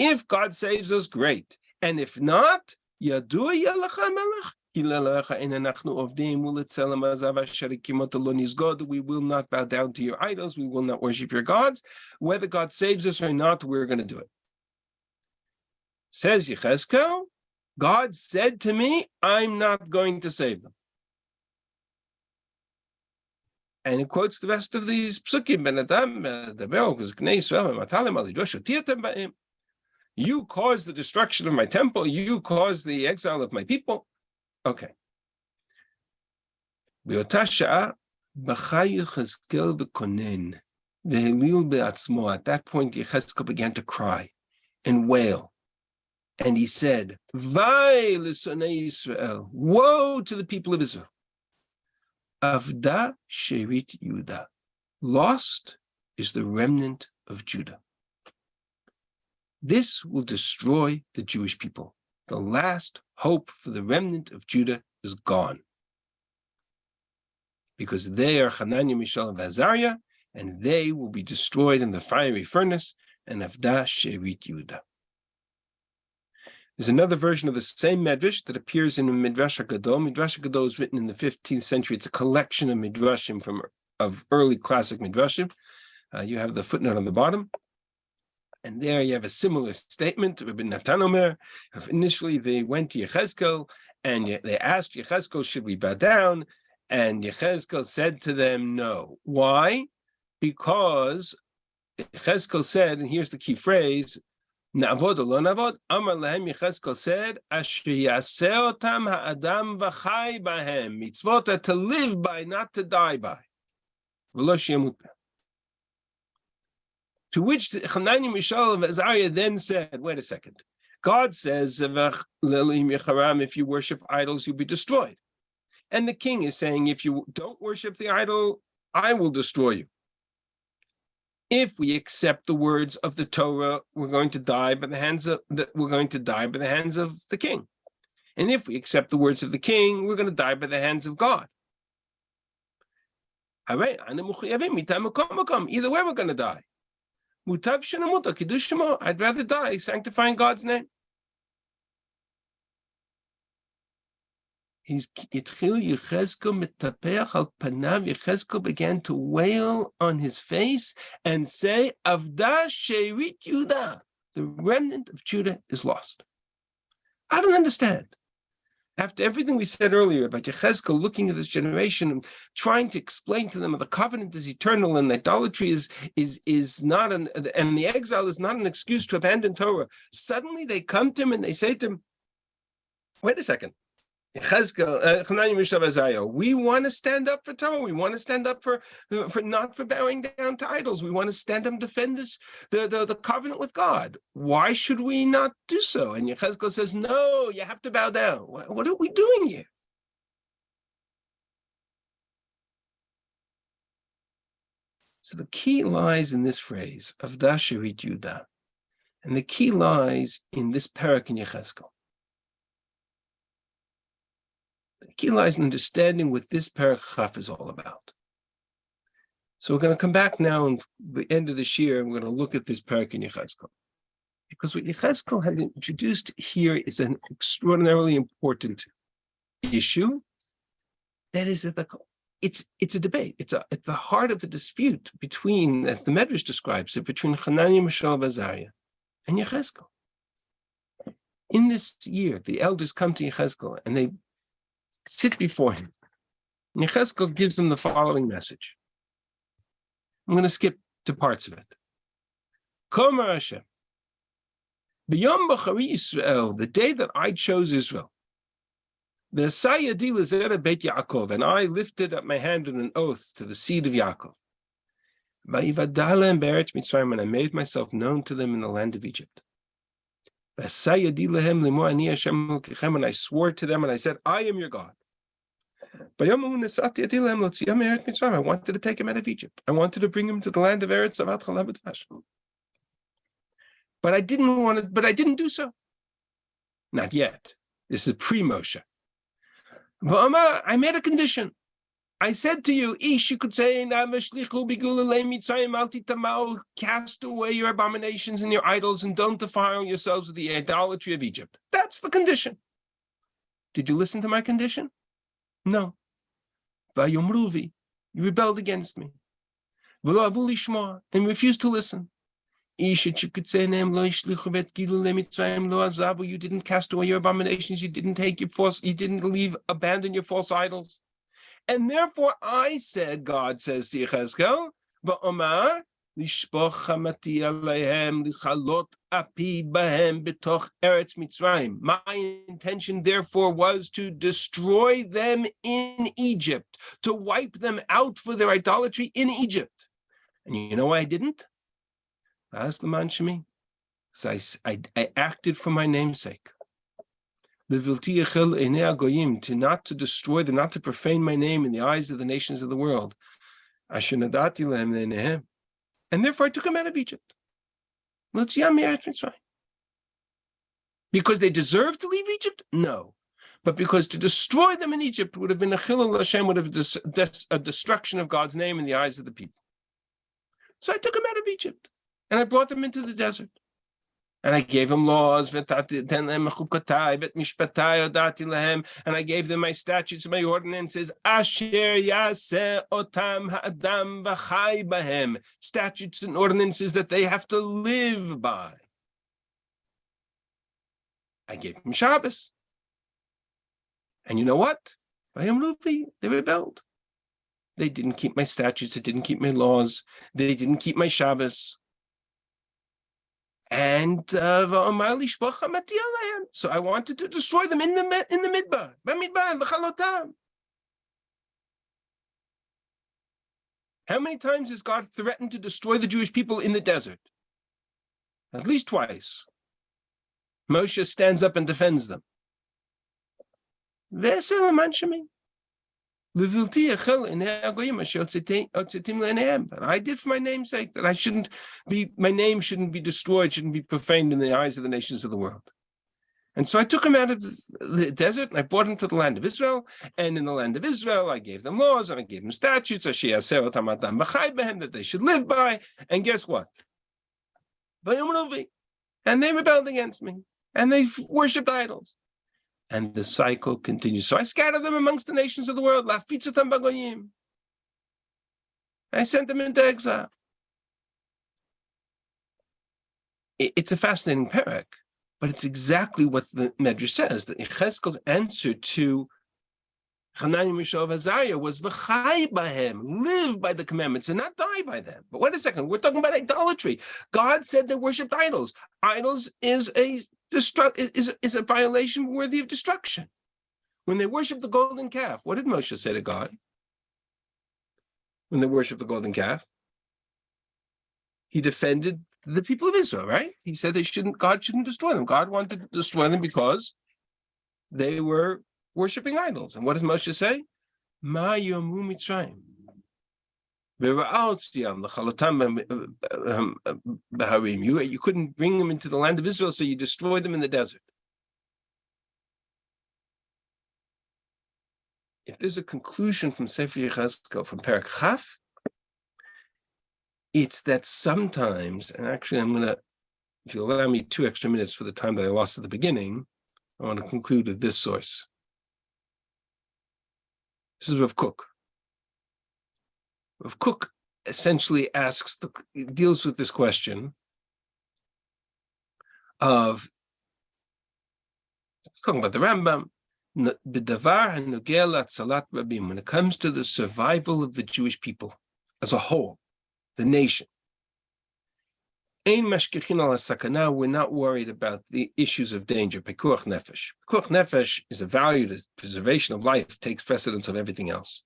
if God saves us, great. And if not, yadu yelecha melech. We will not bow down to your idols. We will not worship your gods. Whether God saves us or not, we're going to do it. Says Yechezkel, God said to me, I'm not going to save them. And he quotes the rest of these psukim. You caused the destruction of my temple. You caused the exile of my people. Okay. At that point, Yechezkel began to cry and wail. And he said, Vai l'sonei Yisrael, woe to the people of Israel. Avda sherit Yudah. Lost is the remnant of Judah. This will destroy the Jewish people. The last hope for the remnant of Judah is gone. Because they are Hananiah, Mishael, and Azariah, and they will be destroyed in the fiery furnace, and Avda sherit Yudah. There's another version of the same Medrash that appears in Midrash HaGadol. Midrash HaGadol is written in the 15th century. It's a collection of Midrashim of early classic Midrashim. You have the footnote on the bottom. And there you have a similar statement. Rabbi Natan Omer, initially they went to Yechezkel and they asked Yechezkel, should we bow down? And Yechezkel said to them, no. Why? because Yechezkel said, and here's the key phrase, Na'avod or lo na'avod, Amar lahem Yechezkel said, Asher yaseh otam ha'adam v'chai bahem, mitzvot are to live by, not to die by. V'lo sheyamut b'hem. To which Hanani, Mishael, and Azariah then said, wait a second, God says, if you worship idols, you'll be destroyed. And the king is saying, if you don't worship the idol, I will destroy you. If we accept the words of the Torah, we're going to die by the hands of the king. And if we accept the words of the king, we're going to die by the hands of God. Either way, we're going to die. I'd rather die sanctifying God's name. Yechezkel began to wail on his face and say, Avda Sherit Yudah, the remnant of Judah is lost. I don't understand. After everything we said earlier about Yechezkel looking at this generation and trying to explain to them that the covenant is eternal and idolatry is not and the exile is not an excuse to abandon Torah, suddenly they come to him and they say to him, wait a second. Yechezkel, we want to stand up for Torah. We want to stand up for not for bowing down to idols. We want to stand up and defend the covenant with God. Why should we not do so? And Yechezkel says, no, you have to bow down. What are we doing here? So the key lies in this phrase, Avda Sherit Yudah. And the key lies in this parak in Yechezkel. The key lies in understanding what this parak Chaf is all about. So we're going to come back now in the end of this year, and we're going to look at this parak in Yechezkel. Because what Yechezkel had introduced here is an extraordinarily important issue. That is, it's a debate. It's at the heart of the dispute between, as the Medrash describes it, between Hananiah, Mishael, Azariah, and Yechezkel. In this year, the elders come to Yechezkel and they sit before him. And Yechezkel gives them the following message. I'm going to skip to parts of it. Komer Hashem, B'yom b'chari Yisrael, the day that I chose Israel, V'asayadi l'zera Beit Yaakov, and I lifted up my hand in an oath to the seed of Yaakov. V'yivadalem be'eretz Mitzrayim, and I made myself known to them in the land of Egypt. V'asayadi lehem limor ani Hashem Elokechem, and I swore to them and I said, I am your God. I wanted to take him out of Egypt. I wanted to bring him to the land of Eretz Zavat Chalav Udvash. But I didn't do so. Not yet. This is pre-Moshe. I made a condition. I said to you, you could say, cast away your abominations and your idols and don't defile yourselves with the idolatry of Egypt. That's the condition. Did you listen to my condition? No. You rebelled against me. And refused to listen. You didn't cast away your abominations, you didn't abandon your false idols. And therefore I said, God says to Yechezkel, my intention, therefore, was to destroy them in Egypt, to wipe them out for their idolatry in Egypt. And you know why I didn't? Because I acted for my namesake. To not to destroy them, not to profane my name in the eyes of the nations of the world. And therefore I took them out of Egypt. Because they deserved to leave Egypt? No. But because to destroy them in Egypt would have been a chilul Hashem, would have a destruction of God's name in the eyes of the people. So I took them out of Egypt and I brought them into the desert. And I gave them laws, and I gave them my statutes, my ordinances, statutes and ordinances that they have to live by. I gave them Shabbos. And you know what? They rebelled. They didn't keep my statutes. They didn't keep my laws. They didn't keep my Shabbos. And so I wanted to destroy them in the midbar. How many times has God threatened to destroy the Jewish people in the desert? At least twice. Moshe stands up and defends them. But I did for my name's sake, that my name shouldn't be destroyed, shouldn't be profaned in the eyes of the nations of the world. And so I took him out of the desert and I brought him to the land of Israel. And in the land of Israel, I gave them laws and I gave them statutes that they should live by. And guess what? And they rebelled against me and they worshipped idols. And the cycle continues. So I scattered them amongst the nations of the world. I sent them into exile. It's a fascinating parak, but it's exactly what the Medrash says. That Yechezkel's answer to Hanani, Mishael, Azariah was v'chai bahem, live by the commandments and not die by them. But wait a second, we're talking about idolatry. God said they worshipped idols. Idols is a violation worthy of destruction. When they worshiped the golden calf, what did Moshe say to God? When they worshiped the golden calf, he defended the people of Israel, right? He said God shouldn't destroy them. God wanted to destroy them because they were worshipping idols. And what does Moshe say? Ma yomu Mitzrayim. You couldn't bring them into the land of Israel, so you destroyed them in the desert. If there's a conclusion from Sefer Yechezkel, from Perek Chaf, it's that sometimes, and actually I'm going to, if you allow me 2 extra minutes for the time that I lost at the beginning, I want to conclude with this source. This is Rav Kook. Rav Kook essentially deals with this question of, let's talk about the Rambam, when it comes to the survival of the Jewish people as a whole, the nation. We're not worried about the issues of danger. Pekuach nefesh. Pekuach nefesh is a value that preservation of life takes precedence of everything else.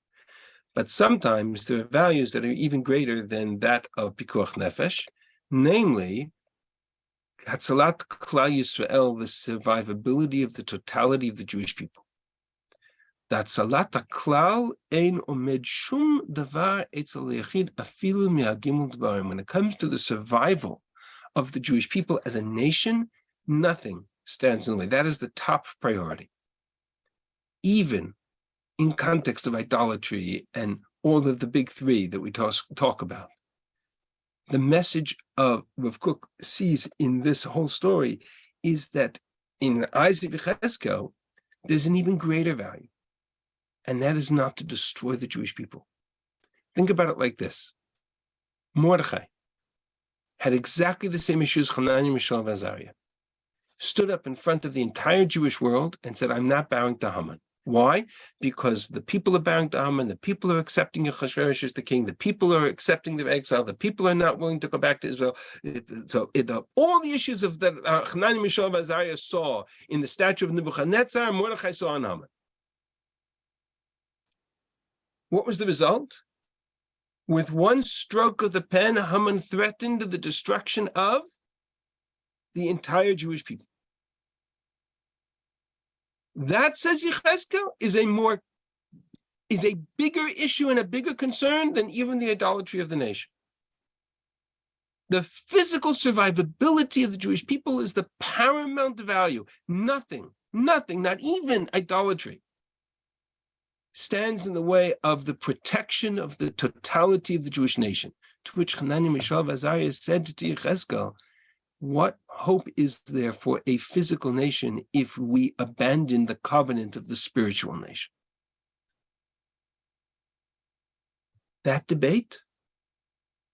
But sometimes there are values that are even greater than that of Pekuach nefesh, namely, Hatzalat Klal Yisrael, the survivability of the totality of the Jewish people. Hatzalat Klal ein omed shum davar etzel yachid afilu me'agimul dvarim. When it comes to the survival of the Jewish people as a nation, nothing stands in the way. That is the top priority. Even in context of idolatry and all of the big three that we talk about. The message of Rav Kook sees in this whole story is that in the eyes of Yechezkel, there's an even greater value, and that is not to destroy the Jewish people. Think about it like this. Mordechai had exactly the same issue as Hanani, Mishael, and Azariah. Stood up in front of the entire Jewish world and said, I'm not bowing to Haman. Why? Because the people are bowing to Haman, the people are accepting Achashverosh as the king, the people are accepting their exile, the people are not willing to go back to Israel. All the issues of that Hanani, Mishael, and Azariah saw in the statue of Nebuchadnezzar, Mordechai saw on Haman. What was the result? With one stroke of the pen, Haman threatened the destruction of the entire Jewish people. That, says Yechezkel, is a bigger issue and a bigger concern than even the idolatry of the nation. The physical survivability of the Jewish people is the paramount value. Nothing, not even idolatry, stands in the way of the protection of the totality of the Jewish nation. To which Hanani, Mishael, and Azariah said to Yechezkel, what hope is there for a physical nation if we abandon the covenant of the spiritual nation? That debate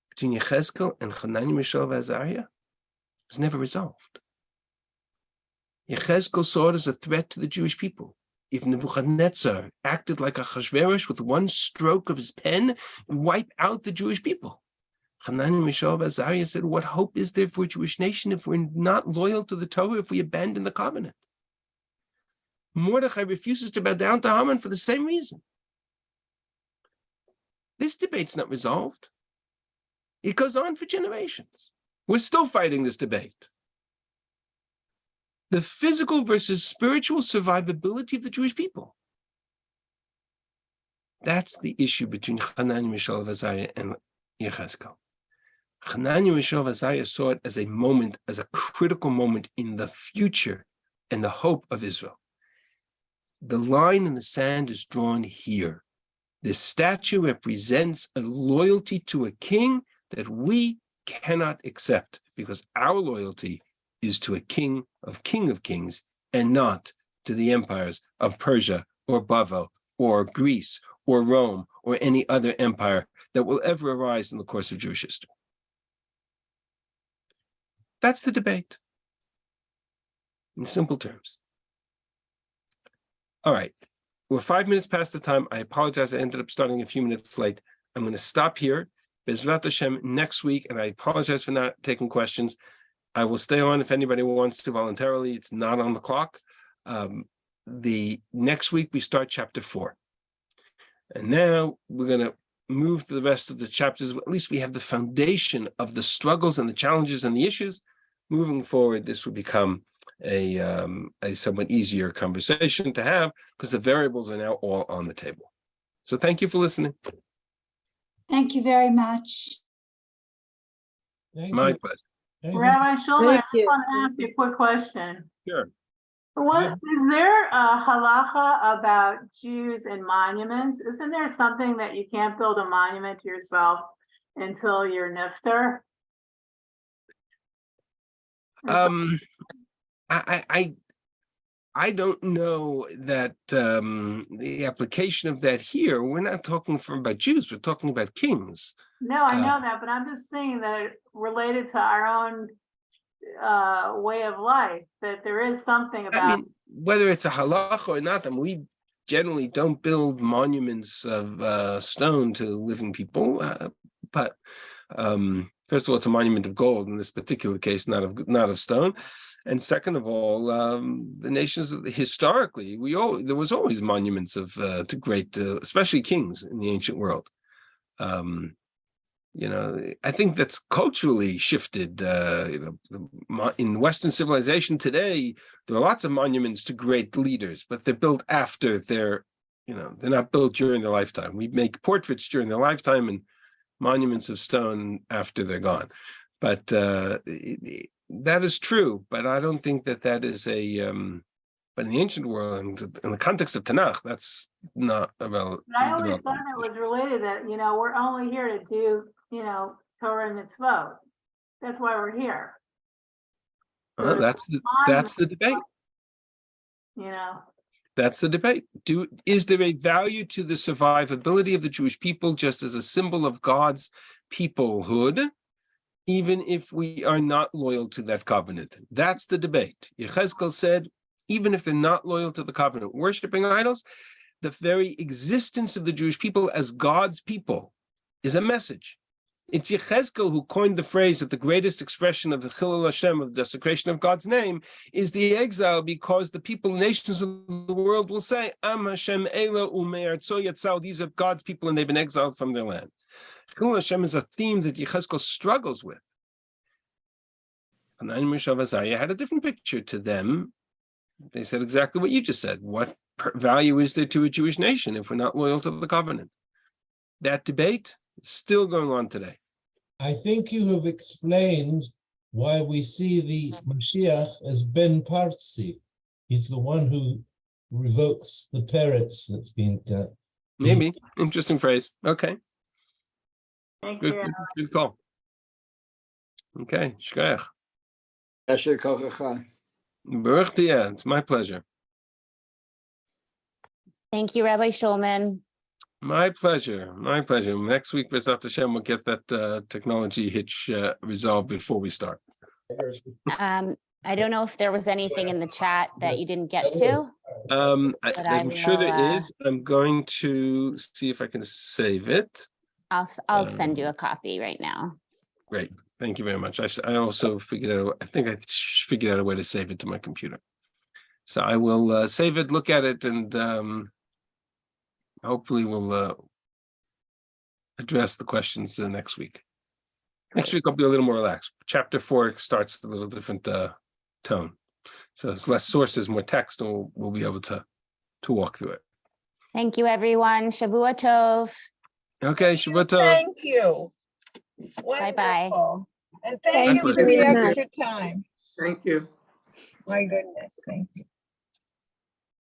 between Yechezkel and Hanani, Mishael, and Azariah was never resolved. Yechezkel saw it as a threat to the Jewish people. if Nebuchadnezzar acted like Achashverosh with one stroke of his pen and wipe out the Jewish people? Hanani, Mishael, Azariah said, what hope is there for a Jewish nation if we're not loyal to the Torah, if we abandon the covenant? Mordechai refuses to bow down to Haman for the same reason. This debate's not resolved. It goes on for generations. We're still fighting this debate. The physical versus spiritual survivability of the Jewish people. That's the issue between Hanani, Mishael, Azariah, and Yechezkel. Hanani, Mishael, Azariah saw it as a moment, as a critical moment in the future and the hope of Israel. The line in the sand is drawn here. This statue represents a loyalty to a king that we cannot accept, because our loyalty is to a king of kings and not to the empires of Persia or Babel or Greece or Rome or any other empire that will ever arise in the course of Jewish history. That's the debate, in simple terms. All right, we're 5 minutes past the time. I apologize, I ended up starting a few minutes late. I'm going to stop here. Bezrat Hashem next week, and I apologize for not taking questions. I will stay on if anybody wants to voluntarily. It's not on the clock. The next week we start chapter 4. And now we're going to move to the rest of the chapters. At least we have the foundation of the struggles and the challenges and the issues. Moving forward, this will become a somewhat easier conversation to have, because the variables are now all on the table. So thank you for listening. Thank you very much. My pleasure. Rabbi Shulman, I Thank just you. want to ask you a quick question. Sure. Is there a halacha about Jews and monuments? Isn't there something that you can't build a monument to yourself until you're nifter? I don't know that the application of that here. We're not talking about Jews. We're talking about kings. No, I know that, but I'm just saying that related to our own way of life, that there is something about. I mean, whether it's a halacha or not, I mean, we generally don't build monuments of stone to living people, but first of all, it's a monument of gold in this particular case, not of stone. And second of all, the nations historically, there was always monuments of to great, especially kings in the ancient world. I think that's culturally shifted. In Western civilization today, there are lots of monuments to great leaders, but they're built after they're not built during their lifetime. We make portraits during their lifetime and monuments of stone after they're gone. But that is true, but I don't think that is a. But in the ancient world, in the context of Tanakh, that's not about. But I always thought it was related that we're only here to do Torah and mitzvot. That's why we're here. So that's the debate. That's the debate. Is there a value to the survivability of the Jewish people just as a symbol of God's peoplehood, even if we are not loyal to that covenant? That's the debate. Yechezkel said, even if they're not loyal to the covenant, worshiping idols, the very existence of the Jewish people as God's people is a message. It's Yechezkel who coined the phrase that the greatest expression of the Chilul Hashem, of desecration of God's name, is the exile, because the people, nations of the world will say, Am Hashem Ela Ume'artzo Yatzal, these are God's people and they've been exiled from their land. Chilul Hashem is a theme that Yechezkel struggles with. Hanani, Mishael, Azariah had a different picture to them. They said exactly what you just said. What value is there to a Jewish nation if we're not loyal to the covenant? That debate is still going on today. I think you have explained why we see the Mashiach as Ben Parsi. He's the one who revokes the parrots that's been done. Maybe. Interesting phrase. Okay. Thank you. Good call. Okay. Shkoyach. Baruch Tiyah. It's my pleasure. Thank you, Rabbi Shulman. My pleasure. My pleasure. Next week, B'ezrat Hashem, we'll get that technology hitch resolved before we start. I don't know if there was anything in the chat that you didn't get to. But I I'm sure there will, is. I'm going to see if I can save it. I'll send you a copy right now. Great. Thank you very much. I also figured out, I think I figured out a way to save it to my computer. So I will save it, look at it, and hopefully we'll address the questions next week. Next week I'll be a little more relaxed. Chapter 4 starts a little different tone. So it's less sources, more text, and we'll be able to walk through it. Thank you, everyone. Shavua Tov. Okay, Shabbat Tov. Thank you. Bye-bye. Wonderful. And Thank thank you you for the very much. extra time. Thank you. My goodness, thank you.